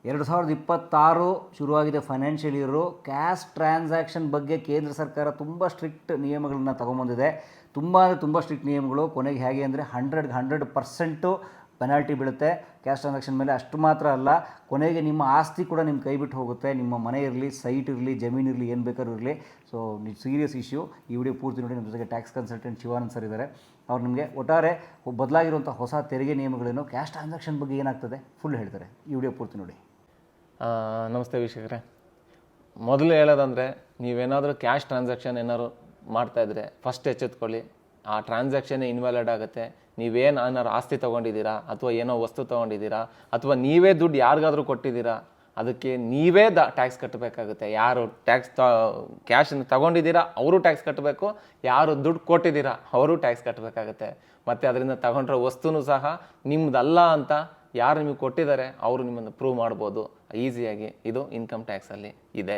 2026 ಶುರುವಾಗಿದೆ financial year. Cash transaction ಬಗ್ಗೆ ಕೇಂದ್ರ ಸರ್ಕಾರ ತುಂಬ ಸ್ಟ್ರಿಕ್ಟ್ ನಿಯಮಗಳನ್ನ ತೊಗೊಂಬಂದಿದೆ. ತುಂಬ ಸ್ಟ್ರಿಕ್ಟ್ ನಿಯಮಗಳು. ಕೊನೆಗೆ ಹೇಗೆ ಅಂದರೆ 100% ಪೆನಾಲ್ಟಿ ಬೀಳುತ್ತೆ ಕ್ಯಾಶ್ ಟ್ರಾನ್ಸಾಕ್ಷನ್ ಮೇಲೆ. ಅಷ್ಟು ಮಾತ್ರ ಅಲ್ಲ, ಕೊನೆಗೆ ನಿಮ್ಮ ಆಸ್ತಿ ಕೂಡ ನಿಮ್ಮ ಕೈ ಬಿಟ್ಟು ಹೋಗುತ್ತೆ. ನಿಮ್ಮ ಮನೆ ಇರಲಿ, ಸೈಟ್ ಇರಲಿ, ಜಮೀನು ಇರಲಿ, ಏನು ಬೇಕಾದ್ರೂ ಇರಲಿ. So serious issue. ಈ ವಿಡಿಯೋ ಪೂರ್ತಿ ನೋಡಿ. ನಮ್ಮ ಜೊತೆಗೆ ಟ್ಯಾಕ್ಸ್ ಕನ್ಸಲ್ಟೆಂಟ್ ಶಿವಾನಂದ್ ಸರ್ ಇದ್ದಾರೆ. ಅವ್ರು ನಿಮಗೆ ಒಟ್ಟಾರೆ ಬದಲಾಗಿರುವಂಥ ಹೊಸ ತೆರಿಗೆ ನಿಯಮಗಳೇನು, ಕ್ಯಾಶ್ ಟ್ರಾನ್ಸಾಕ್ಷನ್ ಬಗ್ಗೆ ಏನಾಗ್ತದೆ ಫುಲ್ ಹೇಳ್ತಾರೆ. ಈ ವಿಡಿಯೋ ಪೂರ್ತಿ ನೋಡಿ. ನಮಸ್ತೆ ವೀಕ್ಷಕರೇ. ಮೊದಲು ಹೇಳೋದಂದರೆ, ನೀವೇನಾದರೂ ಕ್ಯಾಶ್ ಟ್ರಾನ್ಸಾಕ್ಷನ್ ಏನಾದ್ರು ಮಾಡ್ತಾಯಿದ್ರೆ ಫಸ್ಟ್ ಎಚ್ಚೆತ್ಕೊಳ್ಳಿ. ಆ ಟ್ರಾನ್ಸಾಕ್ಷನ್ನೇ ಇನ್ವ್ಯಾಲಿಡ್ ಆಗುತ್ತೆ. ನೀವೇನು ಏನಾರು ಆಸ್ತಿ ತೊಗೊಂಡಿದ್ದೀರಾ, ಅಥವಾ ಏನೋ ವಸ್ತು ತೊಗೊಂಡಿದ್ದೀರಾ, ಅಥವಾ ನೀವೇ ದುಡ್ಡು ಯಾರಿಗಾದ್ರೂ ಕೊಟ್ಟಿದ್ದೀರಾ, ಅದಕ್ಕೆ ನೀವೇ ಟ್ಯಾಕ್ಸ್ ಕಟ್ಟಬೇಕಾಗುತ್ತೆ. ಯಾರು ಕ್ಯಾಶನ್ನು ತೊಗೊಂಡಿದ್ದೀರಾ ಅವರು ಟ್ಯಾಕ್ಸ್ ಕಟ್ಟಬೇಕು, ಯಾರು ದುಡ್ಡು ಕೊಟ್ಟಿದ್ದೀರಾ ಅವರು ಟ್ಯಾಕ್ಸ್ ಕಟ್ಟಬೇಕಾಗುತ್ತೆ. ಮತ್ತು ಅದರಿಂದ ತಗೊಂಡ್ರೆ ವಸ್ತುನೂ ಸಹ ನಿಮ್ಮದಲ್ಲ ಅಂತ ಯಾರು ನಿಮಗೆ ಕೊಟ್ಟಿದ್ದಾರೆ ಅವರು ನಿಮ್ಮನ್ನು ಪ್ರೂವ್ ಮಾಡ್ಬೋದು ಈಸಿಯಾಗಿ. ಇದು ಇನ್ಕಮ್ ಟ್ಯಾಕ್ಸಲ್ಲಿ ಇದೆ.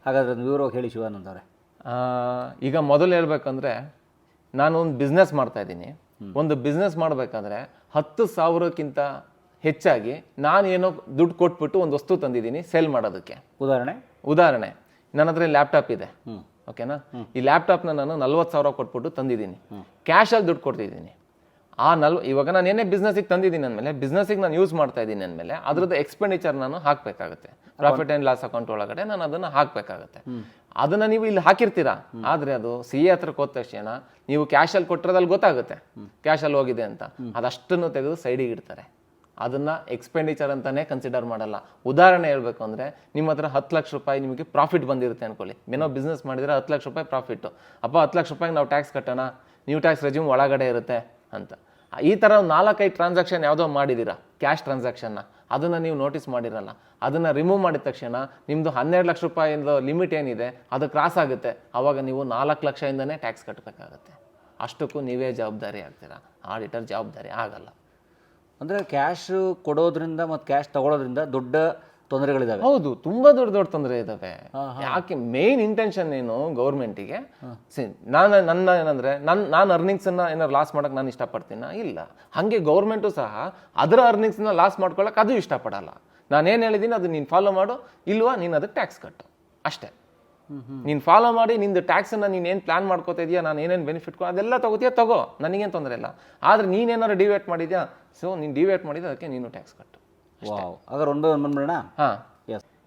ಹಾಗಾದರೆ ವಿವರವಾಗಿ ಹೇಳಿ ಶಿವಾನಂದ್ ಅವರೇ. ಈಗ ಮೊದಲು ಹೇಳ್ಬೇಕಂದ್ರೆ, ನಾನು ಒಂದು ಬಿಸ್ನೆಸ್ ಮಾಡ್ತಾಯಿದ್ದೀನಿ. ಒಂದು ಬಿಸ್ನೆಸ್ ಮಾಡಬೇಕಾದ್ರೆ 10,000ಕ್ಕಿಂತ ಹೆಚ್ಚಾಗಿ ನಾನು ಏನೋ ದುಡ್ಡು ಕೊಟ್ಬಿಟ್ಟು ಒಂದು ವಸ್ತು ತಂದಿದ್ದೀನಿ ಸೇಲ್ ಮಾಡೋದಕ್ಕೆ. ಉದಾಹರಣೆ ನನ್ನ ಹತ್ರ ಲ್ಯಾಪ್ಟಾಪ್ ಇದೆ, ಓಕೆನಾ. ಈ ಲ್ಯಾಪ್ಟಾಪ್ನ ನಾನು 40,000 ಕೊಟ್ಬಿಟ್ಟು ತಂದಿದ್ದೀನಿ. ಕ್ಯಾಶಲ್ಲಿ ದುಡ್ಡು ಕೊಡ್ತಿದ್ದೀನಿ. ಇವಾಗ ನಾನು ಏನೇ ಬಿಸ್ನೆಸ್ಸಿಗೆ ತಂದಿದ್ದೀನಿ ಅಂದಮೇಲೆ, ಬಿಸ್ನೆಸ್ಸಿಗೆ ನಾನು ಯೂಸ್ ಮಾಡ್ತಾ ಇದ್ದೀನಿ ಅಂದಮೇಲೆ ಅದ್ರದ್ದು ಎಕ್ಸ್ಪೆಂಡಿಚರ್ ನಾನು ಹಾಕಬೇಕಾಗುತ್ತೆ. ಪ್ರಾಫಿಟ್ ಆ್ಯಂಡ್ ಲಾಸ್ ಅಕೌಂಟ್ ಒಳಗಡೆ ನಾನು ಅದನ್ನು ಹಾಕಬೇಕಾಗುತ್ತೆ. ಅದನ್ನು ನೀವು ಇಲ್ಲಿ ಹಾಕಿರ್ತೀರಾ, ಆದರೆ ಅದು CA ಹತ್ರಕ್ಕೆ ಹೋದ ತಕ್ಷಣ ನೀವು ಕ್ಯಾಶಲ್ಲಿ ಕೊಟ್ಟಿರೋದಲ್ಲಿ ಗೊತ್ತಾಗುತ್ತೆ ಕ್ಯಾಶಲ್ಲಿ ಹೋಗಿದೆ ಅಂತ. ಅದಷ್ಟನ್ನು ತೆಗೆದು ಸೈಡಿಗೆ ಇಡ್ತಾರೆ. ಅದನ್ನು ಎಕ್ಸ್ಪೆಂಡಿಚರ್ ಅಂತಲೇ ಕನ್ಸಿಡರ್ ಮಾಡಲ್ಲ. ಉದಾಹರಣೆ ಹೇಳಬೇಕು ಅಂದರೆ, ನಿಮ್ಮ ಹತ್ರ 10 ಲಕ್ಷ ರೂಪಾಯಿ ನಿಮಗೆ ಪ್ರಾಫಿಟ್ ಬಂದಿರುತ್ತೆ ಅಂದ್ಕೊಳ್ಳಿ. ಏನೋ ಬಿಸ್ನೆಸ್ ಮಾಡಿದರೆ 10 ಲಕ್ಷ ರೂಪಾಯಿ ಪ್ರಾಫಿಟ್ಟು. 10 ಲಕ್ಷ ರೂಪಾಯಿಗೆ ನಾವು ಟ್ಯಾಕ್ಸ್ ಕಟ್ಟೋಣ, ನ್ಯೂ ಟ್ಯಾಕ್ಸ್ ರೆಜ್ಯೂಮ್ ಒಳಗಡೆ ಇರುತ್ತೆ ಅಂತ. ಈ ಥರ 4-5 ಟ್ರಾನ್ಸಾಕ್ಷನ್ ಯಾವುದೋ ಮಾಡಿದ್ದೀರಾ ಕ್ಯಾಶ್ ಟ್ರಾನ್ಸಾಕ್ಷನ್ನ, ಅದನ್ನು ನೀವು ನೋಟಿಸ್ ಮಾಡಿರಲ್ಲ. ಅದನ್ನು ರಿಮೂವ್ ಮಾಡಿದ ತಕ್ಷಣ ನಿಮ್ಮದು 12 ಲಕ್ಷ ರೂಪಾಯಿಂದ ಲಿಮಿಟ್ ಏನಿದೆ ಅದು ಕ್ರಾಸ್ ಆಗುತ್ತೆ. ಆವಾಗ ನೀವು 4 ಲಕ್ಷದಿಂದನೇ ಟ್ಯಾಕ್ಸ್ ಕಟ್ಟಬೇಕಾಗತ್ತೆ. ಅಷ್ಟಕ್ಕೂ ನೀವೇ ಜವಾಬ್ದಾರಿ ಆಗ್ತೀರಾ, ಆಡಿಟರ್ ಜವಾಬ್ದಾರಿ ಆಗಲ್ಲ. ಅಂದರೆ ಕ್ಯಾಶ್ ಕೊಡೋದ್ರಿಂದ ಮತ್ತು ಕ್ಯಾಶ್ ತಗೊಳ್ಳೋದ್ರಿಂದ ದೊಡ್ಡ ತೊಂದರೆಗಳಿದ್ದಾವೆ. ಹೌದು, ತುಂಬ ದೊಡ್ಡ ತೊಂದರೆ ಇದ್ದಾವೆ. ಯಾಕೆ ಮೇನ್ ಇಂಟೆನ್ಷನ್ ಏನು ಗೌರ್ಮೆಂಟಿಗೆ, ನನ್ನ ಏನಂದ್ರೆ ನಾನು ಅರ್ನಿಂಗ್ಸನ್ನು ಏನಾರು ಲಾಸ್ ಮಾಡೋಕೆ ನಾನು ಇಷ್ಟಪಡ್ತೀನ? ಇಲ್ಲ. ಹಾಗೆ ಗೌರ್ಮೆಂಟು ಸಹ ಅದರ ಅರ್ನಿಂಗ್ಸನ್ನ ಲಾಸ್ ಮಾಡ್ಕೊಳ್ಳೋಕೆ ಅದು ಇಷ್ಟಪಡಲ್ಲ. ನಾನೇನು ಹೇಳಿದ್ದೀನಿ ಅದು ನೀನು ಫಾಲೋ ಮಾಡು, ಇಲ್ವಾ ನೀನು ಅದಕ್ಕೆ ಟ್ಯಾಕ್ಸ್ ಕಟ್ಟು ಅಷ್ಟೇ. ನೀನು ಫಾಲೋ ಮಾಡಿ ನಿಂದು ಟ್ಯಾಕ್ಸನ್ನು ನೀನು ಏನು ಪ್ಲಾನ್ ಮಾಡ್ಕೋತಾ ಇದೆಯಾ, ನಾನು ಏನೇನು ಬೆನಿಫಿಟ್ ಅದೆಲ್ಲ ತಗೋತೀಯಾ ತಗೋ, ನನಗೇನು ತೊಂದರೆ ಇಲ್ಲ. ಆದರೆ ನೀನೇನಾರು ಡಿವೇಟ್ ಮಾಡಿದ್ಯಾ, ಸೊ ನೀನು ಡಿವೇಟ್ ಮಾಡಿದ್ರೆ ಅದಕ್ಕೆ ನೀನು ಟ್ಯಾಕ್ಸ್ ಕಟ್ಟು. ಹಾಗಾದ್ರೆ ಒಂದು ಬಂದ್ಬಿಡೋಣ. ಹಾಂ,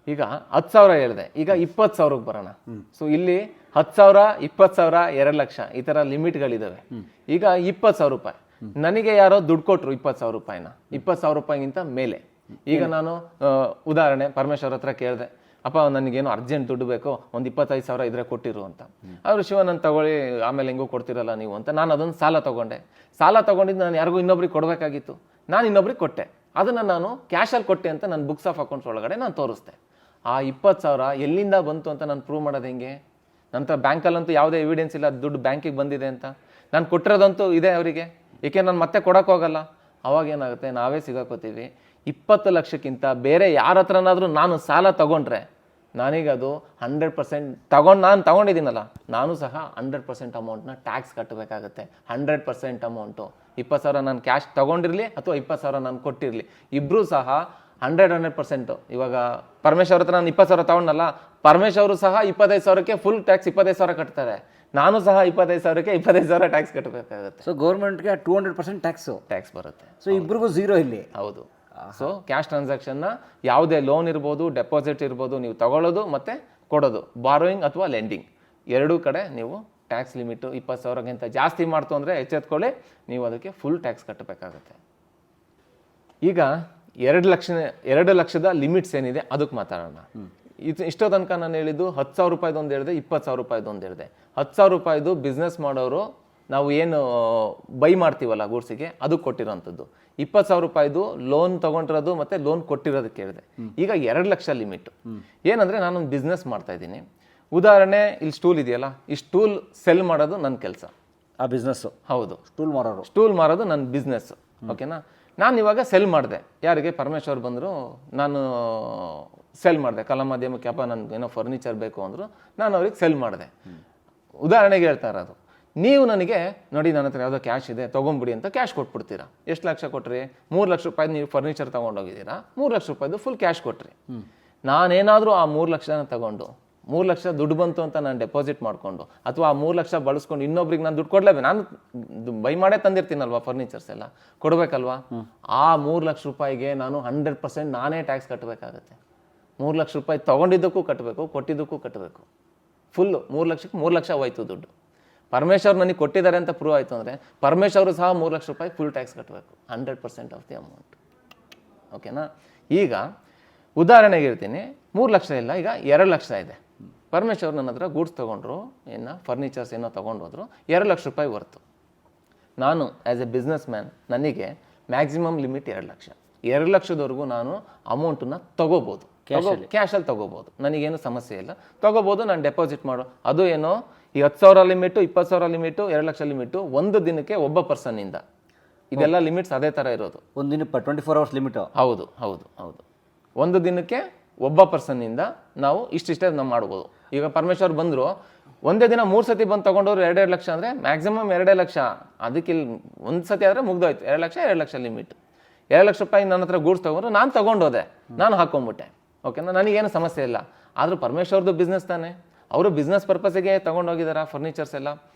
ಈಗ 10,000 ಹೇಳಿದೆ, ಈಗ 20,000ಕ್ಕೆ ಬರೋಣ. ಸೊ ಇಲ್ಲಿ 10,000, 20,000, 2 ಲಕ್ಷ ಈ ಥರ ಲಿಮಿಟ್ಗಳಿದ್ದಾವೆ. ಈಗ 20,000 ರೂಪಾಯಿ ನನಗೆ ಯಾರೋ ದುಡ್ಡು ಕೊಟ್ಟರು, 20,000 ರೂಪಾಯಿನ, 20,000 ರೂಪಾಯಿಗಿಂತ ಮೇಲೆ. ಈಗ ನಾನು ಉದಾಹರಣೆ ಪರಮೇಶ್ವರ್ ಹತ್ರ ಕೇಳಿದೆ, ಅಪ್ಪ ನನಗೇನು ಅರ್ಜೆಂಟ್ ದುಡ್ಡು ಬೇಕು, ಒಂದು 25,000 ಇದ್ರೆ ಕೊಟ್ಟಿರು ಅಂತ. ಅವರು ಶಿವನನ್ನು ತಗೊಳ್ಳಿ, ಆಮೇಲೆ ಹೆಂಗೋ ಕೊಡ್ತಿರಲ್ಲ ನೀವು ಅಂತ. ನಾನು ಅದನ್ನು ಸಾಲ ತಗೊಂಡಿದ್ದು ನಾನು ಯಾರಿಗೂ ಇನ್ನೊಬ್ರಿಗೆ ಕೊಡಬೇಕಾಗಿತ್ತು, ನಾನು ಇನ್ನೊಬ್ರಿಗೆ ಕೊಟ್ಟೆ. ಅದನ್ನು ನಾನು ಕ್ಯಾಶಲ್ಲಿ ಕೊಟ್ಟೆ ಅಂತ ನನ್ನ ಬುಕ್ಸ್ ಆಫ್ ಅಕೌಂಟ್ಸ್ ಒಳಗಡೆ ನಾನು ತೋರಿಸ್ದೆ. ಆ 20,000 ಎಲ್ಲಿಂದ ಬಂತು ಅಂತ ನಾನು ಪ್ರೂವ್ ಮಾಡೋದು ಹೆಂಗೆ? ನಂತರ ಬ್ಯಾಂಕಲ್ಲಂತೂ ಯಾವುದೇ ಎವಿಡೆನ್ಸ್ ಇಲ್ಲ ದುಡ್ಡು ಬ್ಯಾಂಕಿಗೆ ಬಂದಿದೆ ಅಂತ. ನಾನು ಕೊಟ್ಟಿರೋದಂತೂ ಇದೆ ಅವರಿಗೆ, ಏಕೆ ನಾನು ಮತ್ತೆ ಕೊಡೋಕ್ಕೋಗಲ್ಲ. ಅವಾಗ ಏನಾಗುತ್ತೆ, ನಾವೇ ಸಿಗಾಕೋತೀವಿ. 20 ಲಕ್ಷಕ್ಕಿಂತ ಬೇರೆ ಯಾರ ಹತ್ರನಾದರೂ ನಾನು ಸಾಲ ತಗೊಂಡ್ರೆ ನನಗದು 100% ನಾನು ತಗೊಂಡಿದ್ದೀನಲ್ಲ, ನಾನು ಸಹ 100% ಅಮೌಂಟ್ನ ಟ್ಯಾಕ್ಸ್ ಕಟ್ಟಬೇಕಾಗತ್ತೆ. 100% ಅಮೌಂಟು. 20,000 ನಾನು ಕ್ಯಾಶ್ ತೊಗೊಂಡಿರಲಿ ಅಥವಾ 20,000 ನಾನು ಕೊಟ್ಟಿರಲಿ, ಇಬ್ಬರೂ ಸಹ 100% ಇವಾಗ ಪರಮೇಶ್ವರ್ ಹತ್ರ ನಾನು 20,000 ತಗೊಂಡಲ್ಲ, ಪರಮೇಶ್ವರು ಸಹ 25,000ಕ್ಕೆ ಫುಲ್ ಟ್ಯಾಕ್ಸ್ 25,000 ಕಟ್ತಾರೆ. ನಾನು ಸಹ 25,000ಕ್ಕೆ 25,000 ಟ್ಯಾಕ್ಸ್ ಕಟ್ಟಬೇಕಾಗುತ್ತೆ. ಸೊ ಗೌರ್ಮೆಂಟ್ಗೆ 200% ಟ್ಯಾಕ್ಸ್ ಬರುತ್ತೆ. ಸೊ ಇಬ್ಬರಿಗೂ ಝೀರೋ ಇಲ್ಲಿ. ಹೌದು. ಸೊ ಕ್ಯಾಶ್ ಟ್ರಾನ್ಸಾಕ್ಷನ್ನ ಯಾವುದೇ ಲೋನ್ ಇರ್ಬೋದು, ಡೆಪಾಸಿಟ್ ಇರ್ಬೋದು, ನೀವು ತಗೊಳ್ಳೋದು ಮತ್ತು ಕೊಡೋದು, ಬಾರೋಯಿಂಗ್ ಅಥವಾ ಲೆಂಡಿಂಗ್, ಎರಡೂ ಕಡೆ ನೀವು ಟ್ಯಾಕ್ಸ್ ಲಿಮಿಟು 20,000ಗಿಂತ ಜಾಸ್ತಿ ಮಾಡ್ತು ಅಂದರೆ ಎಚ್ಚೆತ್ಕೊಳ್ಳಿ, ನೀವು ಅದಕ್ಕೆ ಫುಲ್ ಟ್ಯಾಕ್ಸ್ ಕಟ್ಟಬೇಕಾಗುತ್ತೆ. ಈಗ 2 ಲಕ್ಷದ ಲಿಮಿಟ್ಸ್ ಏನಿದೆ ಅದಕ್ಕೆ ಮಾತಾಡೋಣ. ಇಷ್ಟೋ ತನಕ ನಾನು ಹೇಳಿದ್ದು 10,000 ರೂಪಾಯಿದೊಂದು ಹೇಳಿದೆ, 20,000 ರೂಪಾಯಿದೊಂದು ಹೇಳಿದೆ. 10,000 ರೂಪಾಯಿದು ಬಿಸ್ನೆಸ್ ಮಾಡೋರು ನಾವು ಏನು ಬೈ ಮಾಡ್ತೀವಲ್ಲ ಗೂಡ್ಸಿಗೆ, ಅದು ಕೊಟ್ಟಿರೋಂಥದ್ದು. 20,000 ರೂಪಾಯಿದು ಲೋನ್ ತೊಗೊಂಡಿರೋದು ಮತ್ತು ಲೋನ್ ಕೊಟ್ಟಿರೋದಕ್ಕೆ ಹೇಳಿದೆ. ಈಗ 2 ಲಕ್ಷ ಲಿಮಿಟು. ಏನಂದರೆ ನಾನೊಂದು ಬಿಸ್ನೆಸ್ ಮಾಡ್ತಾ ಇದ್ದೀನಿ. ಉದಾಹರಣೆ, ಇಲ್ಲಿ ಸ್ಟೂಲ್ ಇದೆಯಲ್ಲ, ಈ ಸ್ಟೂಲ್ ಸೆಲ್ ಮಾಡೋದು ನನ್ನ ಕೆಲಸ. ಆ ಬಿಸ್ನೆಸ್ಸು? ಹೌದು. ಸ್ಟೂಲ್ ಮಾರೋದು ನನ್ನ ಬಿಸ್ನೆಸ್ಸು, ಓಕೆನಾ. ನಾನು ಇವಾಗ ಸೆಲ್ ಮಾಡಿದೆ. ಯಾರಿಗೆ? ಪರಮೇಶ್ವರ್ ಬಂದರು, ನಾನು ಸೆಲ್ ಮಾಡಿದೆ. ಕಲಾ ಮಾಧ್ಯಮಕ್ಕೆ, ಅಪ್ಪ ನನಗೆ ಏನೋ ಫರ್ನಿಚರ್ ಬೇಕು ಅಂದರು, ನಾನು ಅವ್ರಿಗೆ ಸೆಲ್ ಮಾಡಿದೆ. ಉದಾಹರಣೆಗೆ ಹೇಳ್ತಾ ಇರೋದು. ನೀವು ನನಗೆ ನೋಡಿ ನನ್ನ ಹತ್ರ ಯಾವುದೋ ಕ್ಯಾಶ್ ಇದೆ ತೊಗೊಂಬಿಡಿ ಅಂತ ಕ್ಯಾಶ್ ಕೊಟ್ಬಿಡ್ತೀರಾ. ಎಷ್ಟು ಲಕ್ಷ ಕೊಟ್ರಿ? 3 ಲಕ್ಷ ರೂಪಾಯಿ ನೀವು ಫರ್ನಿಚರ್ ತೊಗೊಂಡೋಗಿದ್ದೀರಾ, 3 ಲಕ್ಷ ರೂಪಾಯಿದು ಫುಲ್ ಕ್ಯಾಶ್ ಕೊಟ್ರಿ. ನಾನೇನಾದರೂ ಆ 3 ಲಕ್ಷನ ತಗೊಂಡು 3 ಲಕ್ಷ ದುಡ್ಡು ಬಂತು ಅಂತ ನಾನು ಡೆಪಾಸಿಟ್ ಮಾಡಿಕೊಂಡು ಅಥವಾ ಆ 3 ಲಕ್ಷ ಬಳಸ್ಕೊಂಡು ಇನ್ನೊಬ್ರಿಗೆ ನಾನು ದುಡ್ಡು ಕೊಡಲೇಬೇಕು, ನಾನು ಬೈ ಮಾಡೇ ತಂದಿರ್ತೀನಲ್ವಾ ಫರ್ನಿಚರ್ಸ್ ಎಲ್ಲ ಕೊಡಬೇಕಲ್ವಾ? ಆ 3 ಲಕ್ಷ ರೂಪಾಯಿಗೆ ನಾನು 100% ನಾನೇ ಟ್ಯಾಕ್ಸ್ ಕಟ್ಟಬೇಕಾಗತ್ತೆ. 3 ಲಕ್ಷ ರೂಪಾಯಿ ತೊಗೊಂಡಿದ್ದಕ್ಕೂ ಕಟ್ಟಬೇಕು, ಕೊಟ್ಟಿದ್ದಕ್ಕೂ ಕಟ್ಟಬೇಕು. ಫುಲ್ಲು 3 ಲಕ್ಷಕ್ಕೆ 3 ಲಕ್ಷ ಹೋಯ್ತು ದುಡ್ಡು. ಪರಮೇಶ್ವರ್ ನನಗೆ ಕೊಟ್ಟಿದ್ದಾರೆ ಅಂತ ಪ್ರೂವ್ ಆಯಿತು ಅಂದರೆ ಪರಮೇಶ್ವರು ಸಹ 3 ಲಕ್ಷ ರೂಪಾಯಿ ಫುಲ್ ಟ್ಯಾಕ್ಸ್ ಕಟ್ಟಬೇಕು, 100% ಆಫ್ ದಿ ಅಮೌಂಟ್. ಓಕೆನಾ? ಈಗ ಉದಾಹರಣೆಗೆ ಹೇಳ್ತೀನಿ, 3 ಲಕ್ಷ ಇಲ್ಲ, ಈಗ 2 ಲಕ್ಷ ಇದೆ. ಪರಮೇಶ್ವರ್ ನನ್ನ ಹತ್ರ ಗೂಡ್ಸ್ ತೊಗೊಂಡ್ರು, ಫರ್ನಿಚರ್ಸ್ ಏನೋ ತೊಗೊಂಡೋದ್ರು, 2 ಲಕ್ಷ ರೂಪಾಯಿ ವರ್ತು. ನಾನು ಆ್ಯಸ್ ಎ ಬಿಸ್ನೆಸ್ ಮ್ಯಾನ್ ನನಗೆ ಮ್ಯಾಕ್ಸಿಮಮ್ ಲಿಮಿಟ್ 2 ಲಕ್ಷ. 2 ಲಕ್ಷದವರೆಗೂ ನಾನು ಅಮೌಂಟನ್ನು ತೊಗೋಬೋದು, ಕ್ಯಾಶಲ್ಲಿ ತೊಗೋಬೋದು, ನನಗೇನು ಸಮಸ್ಯೆ ಇಲ್ಲ, ತೊಗೋಬೋದು. ನಾನು ಡೆಪಾಸಿಟ್ ಮಾಡೋ ಅದು ಏನೋ ಈ 10,000 ಲಿಮಿಟು, 20,000 ಲಿಮಿಟು, 2 ಲಕ್ಷ ಲಿಮಿಟು ಒಂದು ದಿನಕ್ಕೆ ಒಬ್ಬ ಪರ್ಸನ್ನಿಂದ. ಇದೆಲ್ಲ ಲಿಮಿಟ್ಸ್ ಅದೇ ಥರ ಇರೋದು. ಒಂದು ದಿನಕ್ಕೆ 24 ಅವರ್ಸ್ ಲಿಮಿಟು. ಹೌದು ಹೌದು ಹೌದು. ಒಂದು ದಿನಕ್ಕೆ ಒಬ್ಬ ಪರ್ಸನ್ನಿಂದ ನಾವು ಇಷ್ಟಿಷ್ಟೇ ನಾವು ಮಾಡ್ಬೋದು. ಈಗ ಪರಮೇಶ್ವರ್ ಬಂದರು, ಒಂದೇ ದಿನ 3 ಸತಿ ಬಂದು ತೊಗೊಂಡವ್ರು 2 ಲಕ್ಷ ಅಂದರೆ ಮ್ಯಾಕ್ಸಿಮಮ್ 2 ಲಕ್ಷ. ಅದಕ್ಕೆ ಒಂದು ಸತಿ ಆದರೆ ಮುಗ್ದೋಯ್ತು. 2 ಲಕ್ಷ ಲಿಮಿಟ್. 2 ಲಕ್ಷ ರೂಪಾಯಿ ನನ್ನ ಹತ್ರ ಗೂಡ್ಸ್ ತೊಗೊಂಡ್ರು, ನಾನು ತೊಗೊಂಡೋದೆ, ನಾನು ಹಾಕ್ಕೊಂಬಿಟ್ಟೆ. ಓಕೆನಾ? ನನಗೇನು ಸಮಸ್ಯೆ ಇಲ್ಲ. ಆದರೂ ಪರಮೇಶ್ವರ್ದು ಬಿಸ್ನೆಸ್ ತಾನೆ, ಅವರು ಬಿಸ್ನೆಸ್ ಪರ್ಪಸ್ಸಿಗೆ ತೊಗೊಂಡೋಗಿದ್ದಾರೆ ಫರ್ನಿಚರ್ಸ್ ಎಲ್ಲ,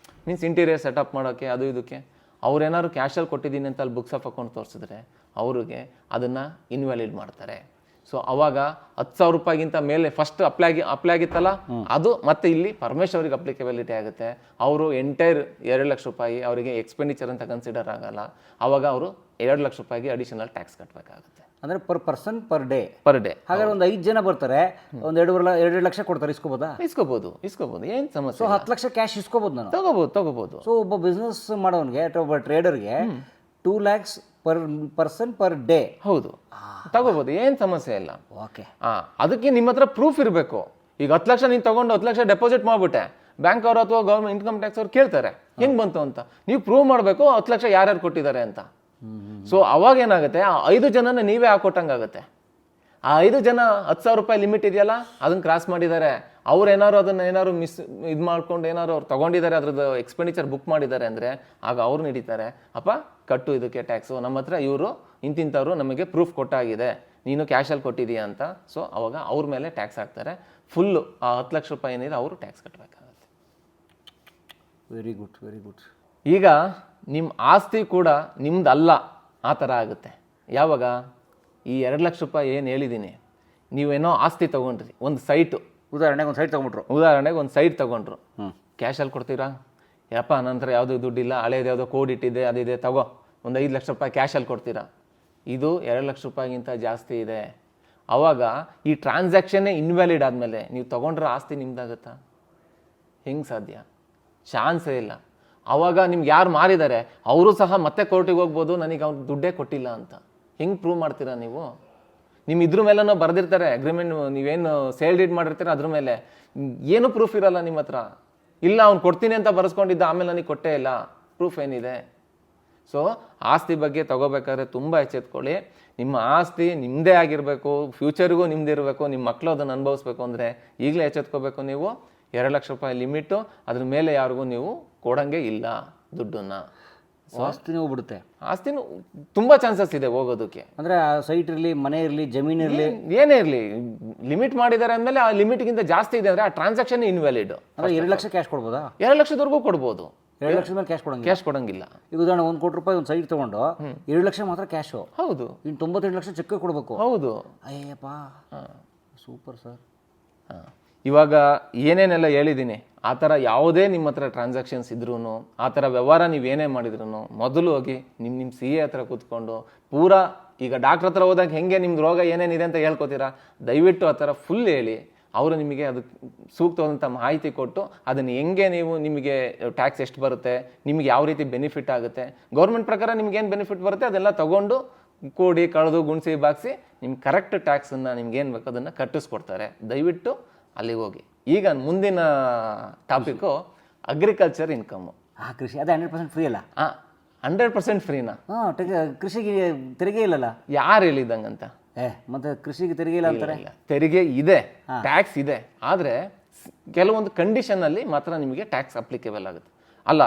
ಮೀನ್ಸ್ ಇಂಟೀರಿಯರ್ ಸೆಟಪ್ ಮಾಡೋಕ್ಕೆ ಅದು ಇದಕ್ಕೆ. ಅವ್ರೇನಾದ್ರು ಕ್ಯಾಶಲ್ಲಿ ಕೊಟ್ಟಿದ್ದೀನಿ ಅಂತ ಅಲ್ಲಿ ಬುಕ್ಸ್ ಆಫ್ ಅಕೌಂಟ್ ತೋರಿಸಿದ್ರೆ ಅವ್ರಿಗೆ ಅದನ್ನು ಇನ್ವ್ಯಾಲಿಡ್ ಮಾಡ್ತಾರೆ. ಸೊ ಅವಾಗ 10,000 ರೂಪಾಯಿಗಿಂತ ಮೇಲೆ ಫಸ್ಟ್ ಅಪ್ಲೈ ಆಗಿತ್ತಲ್ಲ, ಅದು ಮತ್ತೆ ಇಲ್ಲಿ ಪರಮೇಶ್ವರಿಗೆ ಅಪ್ಲಿಕಬಿಲಿಟಿ ಆಗುತ್ತೆ. ಅವರು ಎಂಟೈರ್ 2 ಲಕ್ಷ ರೂಪಾಯಿ ಅವರಿಗೆ ಎಕ್ಸ್ಪೆಂಡಿಚರ್ ಅಂತ ಕನ್ಸಿಡರ್ ಆಗಲ್ಲ. ಅವಾಗ ಅವರು 2 ಲಕ್ಷ ರೂಪಾಯಿಗೆ ಅಡಿಷನಲ್ ಟ್ಯಾಕ್ಸ್ ಕಟ್ಟಬೇಕಾಗುತ್ತೆ. ಅಂದರೆ ಪರ್ ಪರ್ಸನ್ ಪರ್ ಡೇ. ಹಾಗಾದ್ರೆ ಒಂದು 5 ಜನ ಬರ್ತಾರೆ, ಒಂದು 2 ಲಕ್ಷ ಕೊಡ್ತಾರೆ, ಇಸ್ಕೋಬೋದು, ಏನು ಸಮಸ್ಯೆ? ಸೊ 10 ಲಕ್ಷ ಕ್ಯಾಶ್ ಇಸ್ಕೋಬೋದು, ನಾನು ತಗೋಬೋದು. ಸೊ ಒಬ್ಬ ಬಿಸ್ನೆಸ್ ಮಾಡೋನಿಗೆ ಅಥವಾ ಒಬ್ಬ ಟ್ರೇಡರ್ಗೆ 2 lakhs per person per day. ಹೌದು, ತಗೋಬೋದು, ಏನು ಸಮಸ್ಯೆ ಇಲ್ಲ. ಓಕೆ. ಅದಕ್ಕೆ ನಿಮ್ಮ ಹತ್ರ ಪ್ರೂಫ್ ಇರಬೇಕು. ಈಗ 10 ಲಕ್ಷ ನೀನು ತಗೊಂಡು 10 ಲಕ್ಷ ಡೆಪಾಸಿಟ್ ಮಾಡಿಬಿಟ್ಟೆ, ಬ್ಯಾಂಕ್ ಅವರು ಅಥವಾ ಗೌರ್ಮೆಂಟ್ ಇನ್ಕಮ್ ಟ್ಯಾಕ್ಸ್ ಅವ್ರು ಕೇಳ್ತಾರೆ ಹೆಂಗೆ ಬಂತು ಅಂತ. ನೀವು ಪ್ರೂವ್ ಮಾಡಬೇಕು 10 ಲಕ್ಷ ಯಾರ್ಯಾರು ಕೊಟ್ಟಿದ್ದಾರೆ ಅಂತ. ಸೊ ಅವಾಗ ಏನಾಗುತ್ತೆ, ಆ 5 ಜನನ ನೀವೇ ಹಾಕೊಟ್ಟಂಗಾಗುತ್ತೆ. ಆ 5 ಜನ 10,000 ರೂಪಾಯಿ ಲಿಮಿಟ್ ಇದೆಯಲ್ಲ, ಅದನ್ನು ಕ್ರಾಸ್ ಮಾಡಿದ್ದಾರೆ, ಅವ್ರು ಏನಾದ್ರು ಇದು ಮಾಡ್ಕೊಂಡು ಏನಾದ್ರು ಅವ್ರು ತೊಗೊಂಡಿದ್ದಾರೆ, ಅದ್ರದ್ದು ಎಕ್ಸ್ಪೆಂಡಿಚರ್ ಬುಕ್ ಮಾಡಿದ್ದಾರೆ ಅಂದರೆ ಆಗ ಅವ್ರು ನಡೀತಾರೆ, ಅಪ್ಪ ಕಟ್ಟು ಇದಕ್ಕೆ ಟ್ಯಾಕ್ಸು, ನಮ್ಮ ಹತ್ರ ಇವರು ಇಂತಿಂಥವ್ರು ನಮಗೆ ಪ್ರೂಫ್ ಕೊಟ್ಟಾಗಿದೆ, ನೀನು ಕ್ಯಾಶಲ್ಲಿ ಕೊಟ್ಟಿದೀಯಾ ಅಂತ. ಸೊ ಅವಾಗ ಅವ್ರ ಮೇಲೆ ಟ್ಯಾಕ್ಸ್ ಹಾಕ್ತಾರೆ. ಫುಲ್ಲು ಆ 10 ಲಕ್ಷ ರೂಪಾಯಿ ಏನಿದೆ ಅವರು ಟ್ಯಾಕ್ಸ್ ಕಟ್ಟಬೇಕಾಗುತ್ತೆ. Very good. ಈಗ ನಿಮ್ಮ ಆಸ್ತಿ ಕೂಡ ನಿಮ್ದಲ್ಲ, ಆ ಥರ ಆಗುತ್ತೆ. ಯಾವಾಗ ಈ 2 ಲಕ್ಷ ರೂಪಾಯಿ ಏನು ಹೇಳಿದ್ದೀನಿ, ನೀವೇನೋ ಆಸ್ತಿ ತೊಗೊಂಡ್ರಿ, ಒಂದು ಸೈಟು, ಉದಾಹರಣೆಗೆ ಒಂದು ಸೈಟ್ ತೊಗೊಂಡ್ರು, ಕ್ಯಾಶಲ್ಲಿ ಕೊಡ್ತೀರಾ? ಯಪ್ಪ ನನ್ನ ಹತ್ರ ಯಾವುದೂ ದುಡ್ಡಿಲ್ಲ, ಹಳೇದು ಯಾವುದೋ ಕೋಡ್ ಇಟ್ಟಿದೆ, ಅದಿದೆ, ತಗೋ, ಒಂದು 5 ಲಕ್ಷ ರೂಪಾಯಿ ಕ್ಯಾಶಲ್ಲಿ ಕೊಡ್ತೀರಾ? ಇದು 2 ಲಕ್ಷ ರೂಪಾಯಿಗಿಂತ ಜಾಸ್ತಿ ಇದೆ. ಆವಾಗ ಈ ಟ್ರಾನ್ಸಾಕ್ಷನ್ನೇ ಇನ್ವ್ಯಾಲಿಡ್ ಆದಮೇಲೆ ನೀವು ತೊಗೊಂಡ್ರೆ ಆಸ್ತಿ ನಿಮ್ದಾಗುತ್ತಾ? ಹೆಂಗೆ ಸಾಧ್ಯ? ಚಾನ್ಸೇ ಇಲ್ಲ. ಆವಾಗ ನಿಮ್ಗೆ ಯಾರು ಮಾರಿದ್ದಾರೆ ಅವರು ಸಹ ಮತ್ತೆ ಕೋರ್ಟಿಗೆ ಹೋಗ್ಬೋದು, ನನಗೆ ಅವ್ನು ದುಡ್ಡೇ ಕೊಟ್ಟಿಲ್ಲ ಅಂತ. ಹೆಂಗೆ ಪ್ರೂವ್ ಮಾಡ್ತೀರಾ ನೀವು? ನಿಮ್ಮ ಇದ್ರ ಮೇಲೂ ಬರೆದಿರ್ತಾರೆ ಅಗ್ರಿಮೆಂಟ್, ನೀವೇನು ಸೇಲ್ ಡೀಡ್ ಮಾಡಿರ್ತೀರ ಅದ್ರ ಮೇಲೆ ಏನು ಪ್ರೂಫ್ ಇರಲ್ಲ ನಿಮ್ಮ ಹತ್ರ. ಇಲ್ಲ ಅವ್ನು ಕೊಡ್ತೀನಿ ಅಂತ ಬರೆಸ್ಕೊಂಡಿದ್ದ, ಆಮೇಲೆ ನನಗೆ ಕೊಟ್ಟೇ ಇಲ್ಲ, ಪ್ರೂಫ್ ಏನಿದೆ? ಸೊ ಆಸ್ತಿ ಬಗ್ಗೆ ತೊಗೋಬೇಕಾದ್ರೆ ತುಂಬ ಎಚ್ಚೆತ್ಕೊಳ್ಳಿ. ನಿಮ್ಮ ಆಸ್ತಿ ನಿಮ್ಮದೇ ಆಗಿರಬೇಕು, ಫ್ಯೂಚರ್ಗೂ ನಿಮ್ಮದಿರಬೇಕು, ನಿಮ್ಮ ಮಕ್ಕಳು ಅದನ್ನು ಅನುಭವಿಸ್ಬೇಕು ಅಂದರೆ ಈಗಲೇ ಎಚ್ಚೆತ್ಕೋಬೇಕು ನೀವು. 2 ಲಕ್ಷ ರೂಪಾಯಿ ಲಿಮಿಟು, ಅದ್ರ ಮೇಲೆ ಯಾರಿಗೂ ನೀವು ಕೊಡಂಗೆ ಇಲ್ಲ ದುಡ್ಡನ್ನು. ಆಸ್ತಿನೂ ಹೋಗ್ಬಿಡುತ್ತೆ. ಆಸ್ತಿನೂ ತುಂಬ ಚಾನ್ಸಸ್ ಇದೆ ಹೋಗೋದಕ್ಕೆ. ಅಂದರೆ ಸೈಟ್ ಇರಲಿ, ಮನೆ ಇರಲಿ, ಜಮೀನು ಇರಲಿ, ಏನೇ ಇರಲಿ, ಲಿಮಿಟ್ ಮಾಡಿದ್ದಾರೆ ಅಂದಮೇಲೆ ಆ ಲಿಮಿಟ್ಗಿಂತ ಜಾಸ್ತಿ ಇದೆ ಅಂದರೆ ಆ ಟ್ರಾನ್ಸಾಕ್ಷನ್ ಇನ್ವ್ಯಾಲಿಡ್. ಅಂದರೆ 2 ಲಕ್ಷ ಕ್ಯಾಶ್ ಕೊಡ್ಬೋದಾ? 2 ಲಕ್ಷದವರೆಗೂ ಕೊಡ್ಬೋದು. 2 ಲಕ್ಷದ ಮೇಲೆ ಕ್ಯಾಶ್ ಕೊಡಂಗಿಲ್ಲ. ಈಗ ಉದಾಹರಣೆ 1 ಕೋಟಿ ರೂಪಾಯಿ ಒಂದು ಸೈಟ್ ತೊಗೊಂಡು 2 ಲಕ್ಷ ಮಾತ್ರ ಕ್ಯಾಶು. ಹೌದು. ಇನ್ನು 98 ಲಕ್ಷ ಚೆಕ್ ಕೊಡಬೇಕು. ಹೌದು. Ayyappa, super sir. ಇವಾಗ ಏನೇನೆಲ್ಲ ಹೇಳಿದ್ದೀನಿ, ಆ ಥರ ಯಾವುದೇ ನಿಮ್ಮ ಹತ್ರ ಟ್ರಾನ್ಸಾಕ್ಷನ್ಸ್ ಇದ್ರೂ, ಆ ಥರ ವ್ಯವಹಾರ ನೀವೇನೇ ಮಾಡಿದ್ರು, ಮೊದಲು ಹೋಗಿ ನಿಮ್ಮ CA ಹತ್ರ ಕೂತ್ಕೊಂಡು ಪೂರಾ, ಈಗ ಡಾಕ್ಟ್ರ್ ಹತ್ರ ಹೋದಾಗ ಹೆಂಗೆ ನಿಮ್ದು ರೋಗ ಏನೇನಿದೆ ಅಂತ ಹೇಳ್ಕೊತೀರಾ, ದಯವಿಟ್ಟು ಆ ಥರ ಫುಲ್ ಹೇಳಿ. ಅವರು ನಿಮಗೆ ಅದಕ್ಕೆ ಸೂಕ್ತವಾದಂಥ ಮಾಹಿತಿ ಕೊಟ್ಟು ಅದನ್ನು ಹೆಂಗೆ ನಿಮಗೆ ಟ್ಯಾಕ್ಸ್ ಎಷ್ಟು ಬರುತ್ತೆ, ನಿಮಗೆ ಯಾವ ರೀತಿ ಬೆನಿಫಿಟ್ ಆಗುತ್ತೆ, ಗೌರ್ಮೆಂಟ್ ಪ್ರಕಾರ ನಿಮ್ಗೇನು ಬೆನಿಫಿಟ್ ಬರುತ್ತೆ ಅದೆಲ್ಲ ತೊಗೊಂಡು ಕೂಡಿ ಕಳೆದು ಗುಣಿಸಿ ಬಾಗಿಸಿ ನಿಮ್ಗೆ ಕರೆಕ್ಟ್ ಟ್ಯಾಕ್ಸನ್ನು ನಿಮ್ಗೇನು ಬೇಕು ಅದನ್ನು ಕಟ್ಟಿಸ್ಕೊಡ್ತಾರೆ. ದಯವಿಟ್ಟು ಅಲ್ಲಿಗೆ ಹೋಗಿ. ಈಗ ಮುಂದಿನ ಟಾಪಿಕ್ಕು ಅಗ್ರಿಕಲ್ಚರ್ ಇನ್ಕಮ್ಮು. ಕೃಷಿ ಅದೇ 100% ಫ್ರೀ ಅಲ್ಲ? 100% ಫ್ರೀನಾ? ಕೃಷಿಗೆ ತೆರಿಗೆ ಇಲ್ಲಲ್ಲ? ಯಾರು ಹೇಳಿದಂಗಂತ? ಮತ್ತೆ ಕೃಷಿಗೆ ತೆರಿಗೆ ಇಲ್ಲ ಅಂತಾರೆ. ತೆರಿಗೆ ಇದೆ, ಟ್ಯಾಕ್ಸ್ ಇದೆ, ಆದರೆ ಕೆಲವೊಂದು ಕಂಡೀಷನಲ್ಲಿ ಮಾತ್ರ ನಿಮಗೆ ಟ್ಯಾಕ್ಸ್ ಅಪ್ಲಿಕೇಬಲ್ ಆಗುತ್ತೆ. ಅಲ್ಲ,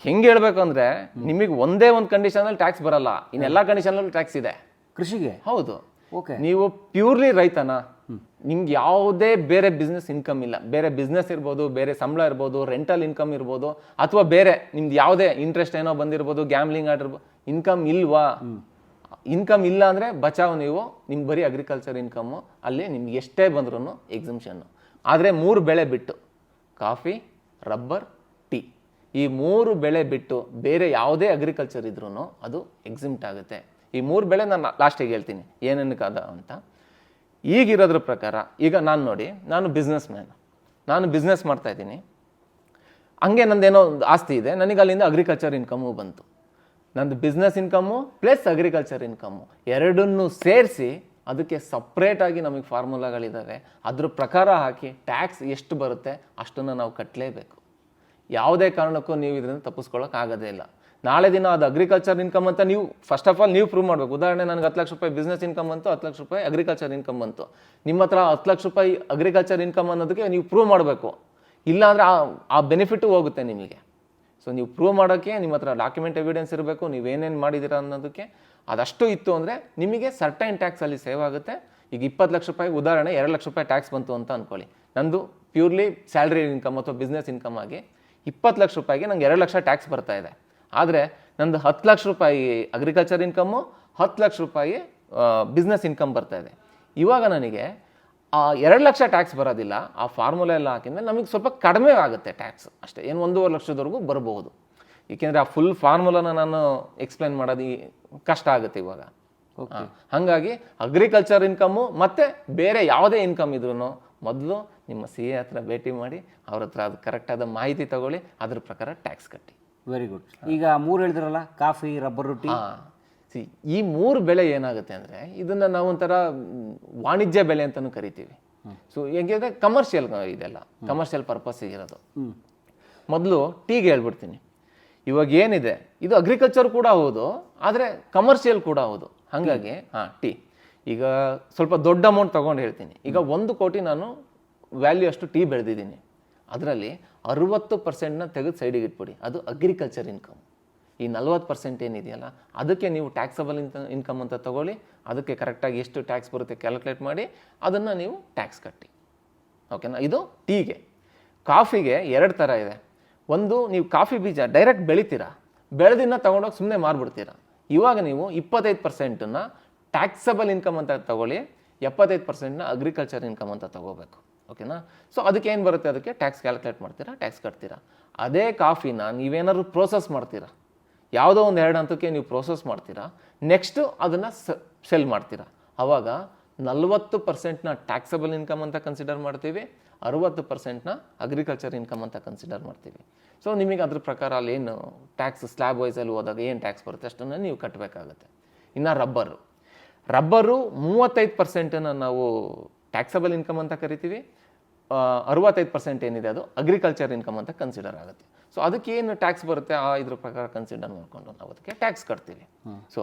ಹೆಂಗೆ ಹೇಳ್ಬೇಕು ಅಂದ್ರೆ ನಿಮಗೆ ಒಂದೇ ಒಂದು ಕಂಡೀಷನಲ್ಲಿ ಟ್ಯಾಕ್ಸ್ ಬರಲ್ಲ, ಇನ್ನೆಲ್ಲ ಕಂಡೀಷನಲ್ಲಿ ಟ್ಯಾಕ್ಸ್ ಇದೆ ಕೃಷಿಗೆ. ಹೌದು. ಓಕೆ. ನೀವು ಪ್ಯೂರ್ಲಿ ರೈತನ, ನಿಮ್ಗೆ ಯಾವುದೇ ಬೇರೆ ಬಿಸ್ನೆಸ್ ಇನ್ಕಮ್ ಇಲ್ಲ. ಬೇರೆ ಬಿಸ್ನೆಸ್ ಇರ್ಬೋದು, ಬೇರೆ ಸಂಬಳ ಇರ್ಬೋದು, ರೆಂಟಲ್ ಇನ್ಕಮ್ ಇರ್ಬೋದು, ಅಥವಾ ಬೇರೆ ನಿಮ್ದು ಯಾವುದೇ ಇಂಟ್ರೆಸ್ಟ್ ಏನೋ ಬಂದಿರ್ಬೋದು, ಗ್ಯಾಮ್ಲಿಂಗ್ ಆಡಿರ್ಬೋದು, ಇನ್ಕಮ್ ಇಲ್ವಾ? ಇನ್ಕಮ್ ಇಲ್ಲ ಅಂದರೆ ಬಚಾವ್ ನೀವು, ನಿಮ್ಮ ಬರೀ ಅಗ್ರಿಕಲ್ಚರ್ ಇನ್ಕಮ್ಮು, ಅಲ್ಲಿ ನಿಮ್ಗೆ ಎಷ್ಟೇ ಬಂದ್ರೂ ಎಕ್ಸಿಮ್ಷನ್ನು. ಆದರೆ 3 ಬೆಳೆ ಬಿಟ್ಟು, ಕಾಫಿ, ರಬ್ಬರ್, ಟೀ, ಈ 3 ಬೆಳೆ ಬಿಟ್ಟು ಬೇರೆ ಯಾವುದೇ ಅಗ್ರಿಕಲ್ಚರ್ ಇದ್ರೂ ಅದು ಎಕ್ಸಿಮ್ಟ್ ಆಗುತ್ತೆ. ಈ 3 ಬೆಳೆ ನಾನು ಲಾಸ್ಟಿಗೆ ಹೇಳ್ತೀನಿ ಏನನ್ನಕ್ಕಾದ ಅಂತ. ಈಗಿರೋದ್ರ ಪ್ರಕಾರ ಈಗ ನಾನು ನೋಡಿ, ನಾನು ಬಿಸ್ನೆಸ್ ಮ್ಯಾನ್, ನಾನು ಬಿಸ್ನೆಸ್ ಮಾಡ್ತಾಯಿದ್ದೀನಿ. ಹಂಗೆ ನಂದೇನೋ ಒಂದು ಆಸ್ತಿ ಇದೆ, ನನಗೆ ಅಲ್ಲಿಂದ ಅಗ್ರಿಕಲ್ಚರ್ ಇನ್ಕಮ್ಮು ಬಂತು. ನಂದು business income plus agriculture income ಎರಡನ್ನೂ ಸೇರಿಸಿ ಅದಕ್ಕೆ ಸಪ್ರೇಟಾಗಿ ನಮಗೆ ಫಾರ್ಮುಲಾಗಳಿದ್ದಾವೆ. ಅದ್ರ ಪ್ರಕಾರ ಹಾಕಿ ಟ್ಯಾಕ್ಸ್ ಎಷ್ಟು ಬರುತ್ತೆ ಅಷ್ಟನ್ನು ನಾವು ಕಟ್ಟಲೇಬೇಕು. ಯಾವುದೇ ಕಾರಣಕ್ಕೂ ನೀವು ಇದರಿಂದ ತಪ್ಪಿಸ್ಕೊಳ್ಳೋಕೆ ಆಗೋದೇ ಇಲ್ಲ. ನಾಳೆ ದಿನ ಅದು ಅಗ್ರಿಕಲ್ಚರ್ ಇನ್ಕಮ್ ಅಂತ ನೀವು ಫಸ್ಟ್ ಆಫ್ ಆಲ್ ನೀವು ಪ್ರೂವ್ ಮಾಡಬೇಕು. ಉದಾಹರಣೆ, ನನಗೆ 10 ಲಕ್ಷ ರೂಪಾಯಿ ಬಿಸ್ನೆಸ್ ಇನ್ಕಮ್ ಬಂತು, 10 ಲಕ್ಷ ರೂಪಾಯಿ ಅಗ್ರಿಕಲ್ಚರ್ ಇನ್ಕಮ್ ಬಂತು. ನಿಮ್ಮ ಹತ್ರ 10 ಲಕ್ಷ ರೂಪಾಯಿ ಅಗ್ರಿಕಲ್ಚರ್ ಇನ್ಕಮ್ ಅನ್ನೋದಕ್ಕೆ ನೀವು ಪ್ರೂವ್ ಮಾಡಬೇಕು. ಇಲ್ಲಾಂದರೆ ಆ ಬೆನಿಫಿಟ್ಟು ಹೋಗುತ್ತೆ ನಿಮಗೆ. ಸೊ ನೀವು ಪ್ರೂವ್ ಮಾಡೋಕ್ಕೆ ನಿಮ್ಮ ಹತ್ರ ಡಾಕ್ಯುಮೆಂಟ್ ಎವಿಡೆನ್ಸ್ ಇರಬೇಕು, ನೀವೇನೇನು ಮಾಡಿದ್ದೀರಾ ಅನ್ನೋದಕ್ಕೆ. ಅದಷ್ಟು ಇತ್ತು ಅಂದರೆ ನಿಮಗೆ ಸರ್ಟೈನ್ ಟ್ಯಾಕ್ಸ್ ಅಲ್ಲಿ ಸೇವ್ ಆಗುತ್ತೆ. ಈಗ 20 ಲಕ್ಷ ರೂಪಾಯಿ ಉದಾಹರಣೆ 2 ಲಕ್ಷ ರೂಪಾಯಿ ಟ್ಯಾಕ್ಸ್ ಬಂತು ಅಂತ ಅಂದ್ಕೊಳ್ಳಿ. ನಂದು ಪ್ಯೂರ್ಲಿ ಸ್ಯಾಲ್ರಿ ಇನ್ಕಮ್ ಅಥವಾ ಬಿಸ್ನೆಸ್ ಇನ್ಕಮ್ ಆಗಿ 20 ಲಕ್ಷ ರೂಪಾಯಿಗೆ ನಂಗೆ 2 ಲಕ್ಷ ಟ್ಯಾಕ್ಸ್ ಬರ್ತಾ ಇದೆ. ಆದರೆ ನಂದು 10 ಲಕ್ಷ ರೂಪಾಯಿ ಅಗ್ರಿಕಲ್ಚರ್ ಇನ್ಕಮ್ಮು, 10 ಲಕ್ಷ ರೂಪಾಯಿ ಬಿಸ್ನೆಸ್ ಇನ್ಕಮ್ ಬರ್ತಾ ಇದೆ. ಇವಾಗ ನನಗೆ 2 ಲಕ್ಷ ಟ್ಯಾಕ್ಸ್ ಬರೋದಿಲ್ಲ. ಆ ಫಾರ್ಮುಲಾ ಎಲ್ಲ ಹಾಕಿದ್ಮೇಲೆ ನಮಗೆ ಸ್ವಲ್ಪ ಕಡಿಮೆ ಆಗುತ್ತೆ ಟ್ಯಾಕ್ಸ್ ಅಷ್ಟೇ, ಏನು 1.5 ಲಕ್ಷದವರೆಗೂ ಬರ್ಬೋದು. ಏಕೆಂದರೆ ಆ ಫುಲ್ ಫಾರ್ಮುಲಾನ ನಾನು ಎಕ್ಸ್ಪ್ಲೈನ್ ಮಾಡೋದು ಕಷ್ಟ ಆಗುತ್ತೆ ಇವಾಗ. ಹಾಗಾಗಿ ಅಗ್ರಿಕಲ್ಚರ್ ಇನ್ಕಮ್ಮು ಮತ್ತು ಬೇರೆ ಯಾವುದೇ ಇನ್ಕಮ್ ಇದ್ರೂ ಮೊದಲು ನಿಮ್ಮ CA ಹತ್ರ ಭೇಟಿ ಮಾಡಿ ಅವ್ರ ಹತ್ರ ಅದು ಕರೆಕ್ಟಾದ ಮಾಹಿತಿ ತಗೊಳ್ಳಿ, ಅದ್ರ ಪ್ರಕಾರ ಟ್ಯಾಕ್ಸ್ ಕಟ್ಟಿ. Very good. ಈಗ 3 ಹೇಳಿದ್ರಲ್ಲ, ಕಾಫಿ, ರಬ್ಬರ್, ಟೀ. ಈ 3 ಬೆಳೆ ಏನಾಗುತ್ತೆ ಅಂದರೆ ಇದನ್ನು ನಾವು ಒಂಥರ ವಾಣಿಜ್ಯ ಬೆಳೆ ಅಂತಲೂ ಕರಿತೀವಿ. ಸೊ ಹೇಗೆ ಕಮರ್ಷಿಯಲ್, ಇದೆಲ್ಲ ಕಮರ್ಷಿಯಲ್ ಪರ್ಪಸ್ಸಿಗೆ ಇರೋದು. ಮೊದಲು ಟೀಗೆ ಹೇಳ್ಬಿಡ್ತೀನಿ. ಇವಾಗ ಏನಿದೆ ಇದು ಅಗ್ರಿಕಲ್ಚರ್ ಕೂಡ ಹೌದು, ಆದರೆ ಕಮರ್ಷಿಯಲ್ ಕೂಡ ಹೌದು. ಹಾಗಾಗಿ ಟೀ ಈಗ ಸ್ವಲ್ಪ ದೊಡ್ಡ ಅಮೌಂಟ್ ತೊಗೊಂಡು ಹೇಳ್ತೀನಿ. ಈಗ 1 ಕೋಟಿ ನಾನು ವ್ಯಾಲ್ಯೂ ಅಷ್ಟು ಟೀ ಬೆಳೆದಿದ್ದೀನಿ. ಅದರಲ್ಲಿ 60% ತೆಗೆದು ಸೈಡಿಗೆ ಇಟ್ಬಿಡಿ, ಅದು ಅಗ್ರಿಕಲ್ಚರ್ ಇನ್ಕಮ್. ಈ 40% ಏನಿದೆಯಲ್ಲ ಅದಕ್ಕೆ ನೀವು ಟ್ಯಾಕ್ಸಬಲ್ ಇನ್ಕಮ್ ಅಂತ ತಗೊಳ್ಳಿ. ಅದಕ್ಕೆ ಕರೆಕ್ಟಾಗಿ ಎಷ್ಟು ಟ್ಯಾಕ್ಸ್ ಬರುತ್ತೆ ಕ್ಯಾಲ್ಕುಲೇಟ್ ಮಾಡಿ ಅದನ್ನು ನೀವು ಟ್ಯಾಕ್ಸ್ ಕಟ್ಟಿ. ಓಕೆನಾ? ಇದು ಟೀಗೆ. ಕಾಫಿಗೆ 2 ಥರ ಇದೆ. ಒಂದು, ನೀವು ಕಾಫಿ ಬೀಜ ಡೈರೆಕ್ಟ್ ಬೆಳಿತೀರಾ, ಬೆಳೆದಿನ ತೊಗೊಂಡೋಗಿ ಸುಮ್ಮನೆ ಮಾರ್ಬಿಡ್ತೀರಾ. ಇವಾಗ ನೀವು 25% ಟ್ಯಾಕ್ಸಬಲ್ ಇನ್ಕಮ್ ಅಂತ ತಗೊಳ್ಳಿ, 75% ಅಗ್ರಿಕಲ್ಚರ್ ಇನ್ಕಮ್ ಅಂತ ತಗೋಬೇಕು. ಓಕೆನಾ? ಸೊ ಅದಕ್ಕೆ ಏನು ಬರುತ್ತೆ, ಅದಕ್ಕೆ ಟ್ಯಾಕ್ಸ್ ಕ್ಯಾಲ್ಕುಲೇಟ್ ಮಾಡ್ತೀರಾ, ಟ್ಯಾಕ್ಸ್ ಕಟ್ತೀರಾ. ಅದೇ ಕಾಫಿನ ನೀವೇನಾದ್ರು ಪ್ರೋಸೆಸ್ ಮಾಡ್ತೀರಾ, ಯಾವುದೋ ಒಂದು 2 ಹಂತಕ್ಕೆ ನೀವು ಪ್ರೋಸೆಸ್ ಮಾಡ್ತೀರಾ, ನೆಕ್ಸ್ಟು ಅದನ್ನು ಸೆಲ್ ಮಾಡ್ತೀರಾ. ಆವಾಗ 40% ಟ್ಯಾಕ್ಸಬಲ್ ಇನ್ಕಮ್ ಅಂತ ಕನ್ಸಿಡರ್ ಮಾಡ್ತೀವಿ, 60% ಅಗ್ರಿಕಲ್ಚರ್ ಇನ್ಕಮ್ ಅಂತ ಕನ್ಸಿಡರ್ ಮಾಡ್ತೀವಿ. ಸೊ ನಿಮಗೆ ಅದ್ರ ಪ್ರಕಾರ ಅಲ್ಲಿ ಏನು ಟ್ಯಾಕ್ಸ್ ಸ್ಲ್ಯಾಬ್ ವೈಸಲ್ಲಿ ಹೋದಾಗ ಏನು ಟ್ಯಾಕ್ಸ್ ಬರುತ್ತೆ ಅಷ್ಟನ್ನು ನೀವು ಕಟ್ಟಬೇಕಾಗತ್ತೆ. ಇನ್ನು ರಬ್ಬರು 35% ನಾವು ಟ್ಯಾಕ್ಸಬಲ್ ಇನ್ಕಮ್ ಅಂತ ಕರಿತೀವಿ, 65% ಏನಿದೆ ಅದು ಅಗ್ರಿಕಲ್ಚರ್ ಇನ್ಕಮ್ ಅಂತ ಕನ್ಸಿಡರ್ ಆಗುತ್ತೆ. ಸೊ ಅದಕ್ಕೆ ಏನು ಟ್ಯಾಕ್ಸ್ ಬರುತ್ತೆ ಇದ್ರ ಪ್ರಕಾರ ಕನ್ಸಿಡರ್ ಮಾಡಿಕೊಂಡು ನಾವು ಅದಕ್ಕೆ ಟ್ಯಾಕ್ಸ್ ಕಟ್ತೀವಿ. ಸೊ